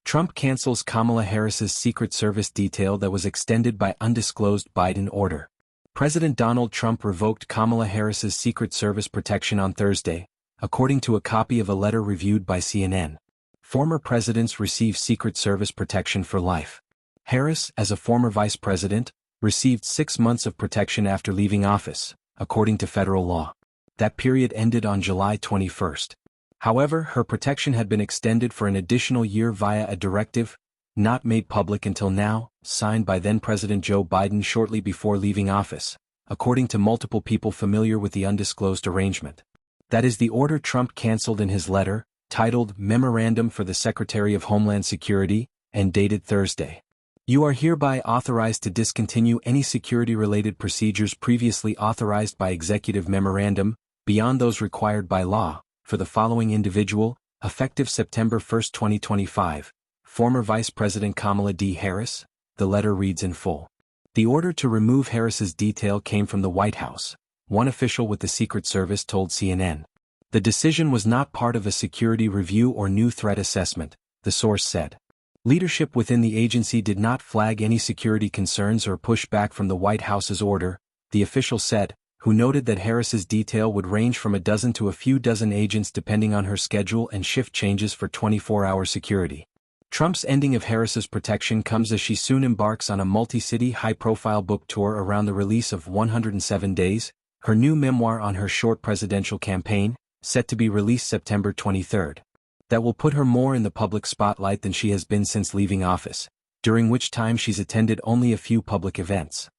Trump cancels Kamala Harris's Secret Service detail that was extended by undisclosed Biden order. President Donald Trump revoked Kamala Harris's Secret Service protection on Thursday, according to a copy of a letter reviewed by CNN. Former presidents receive Secret Service protection for life. Harris, as a former vice president, received 6 months of protection after leaving office, according to federal law. That period ended on July 21. However, her protection had been extended for an additional year via a directive, not made public until now, signed by then-President Joe Biden shortly before leaving office, according to multiple people familiar with the undisclosed arrangement. That is the order Trump canceled in his letter, titled Memorandum for the Secretary of Homeland Security, and dated Thursday. You are hereby authorized to discontinue any security-related procedures previously authorized by Executive Memorandum, beyond those required by law, for the following individual, effective September 1, 2025, former Vice President Kamala D. Harris. The letter reads in full. The order to remove Harris's detail came from the White House, one official with the Secret Service told CNN. The decision was not part of a security review or new threat assessment, the source said. Leadership within the agency did not flag any security concerns or pushback from the White House's order, the official said, who noted that Harris's detail would range from a dozen to a few dozen agents depending on her schedule and shift changes for 24-hour security. Trump's ending of Harris's protection comes as she soon embarks on a multi-city high-profile book tour around the release of 107 Days, her new memoir on her short presidential campaign, set to be released September 23. That will put her more in the public spotlight than she has been since leaving office, during which time she's attended only a few public events.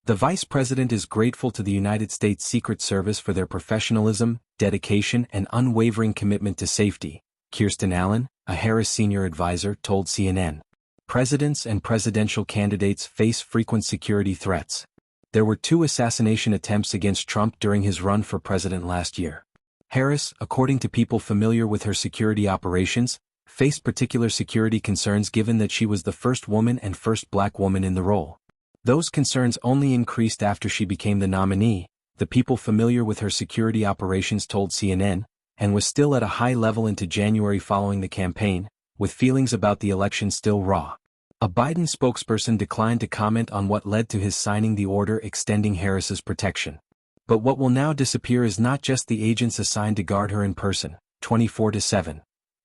The vice president is grateful to the United States Secret Service for their professionalism, dedication, and unwavering commitment to safety, Kirsten Allen, a Harris senior advisor, told CNN. Presidents and presidential candidates face frequent security threats. There were 2 assassination attempts against Trump during his run for president last year. Harris, according to people familiar with her security operations, faced particular security concerns given that she was the first woman and first black woman in the role. Those concerns only increased after she became the nominee, the people familiar with her security operations told CNN, and was still at a high level into January following the campaign, with feelings about the election still raw. A Biden spokesperson declined to comment on what led to his signing the order extending Harris's protection. But what will now disappear is not just the agents assigned to guard her in person, 24/7.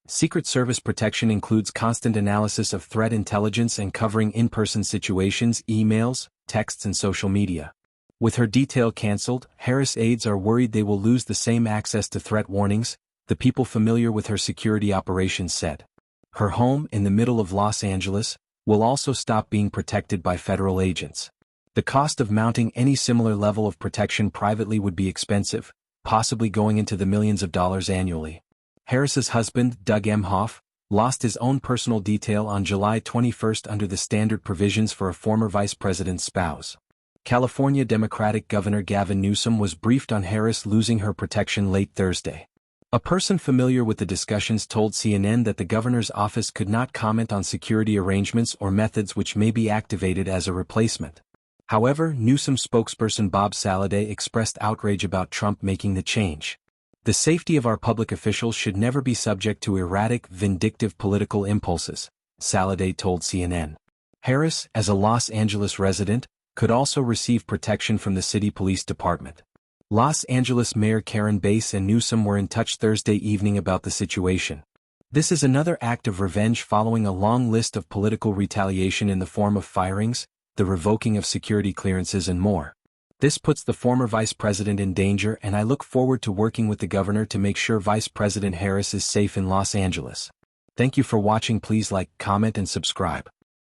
Secret Service protection includes constant analysis of threat intelligence and covering in-person situations, emails, texts, and social media. With her detail canceled, Harris aides are worried they will lose the same access to threat warnings, the people familiar with her security operations said. Her home, in the middle of Los Angeles, will also stop being protected by federal agents. The cost of mounting any similar level of protection privately would be expensive, possibly going into the millions of dollars annually. Harris's husband, Doug Emhoff, lost his own personal detail on July 21 under the standard provisions for a former vice president's spouse. California Democratic Governor Gavin Newsom was briefed on Harris losing her protection late Thursday. A person familiar with the discussions told CNN that the governor's office could not comment on security arrangements or methods which may be activated as a replacement. However, Newsom spokesperson Bob Saladeh expressed outrage about Trump making the change. The safety of our public officials should never be subject to erratic, vindictive political impulses, Saladeh told CNN. Harris, as a Los Angeles resident, could also receive protection from the city police department. Los Angeles Mayor Karen Bass and Newsom were in touch Thursday evening about the situation. This is another act of revenge following a long list of political retaliation in the form of firings, the revoking of security clearances, and more. This puts the former vice president in danger, and I look forward to working with the governor to make sure Vice President Harris is safe in Los Angeles. Thank you for watching. Please like, comment, and subscribe.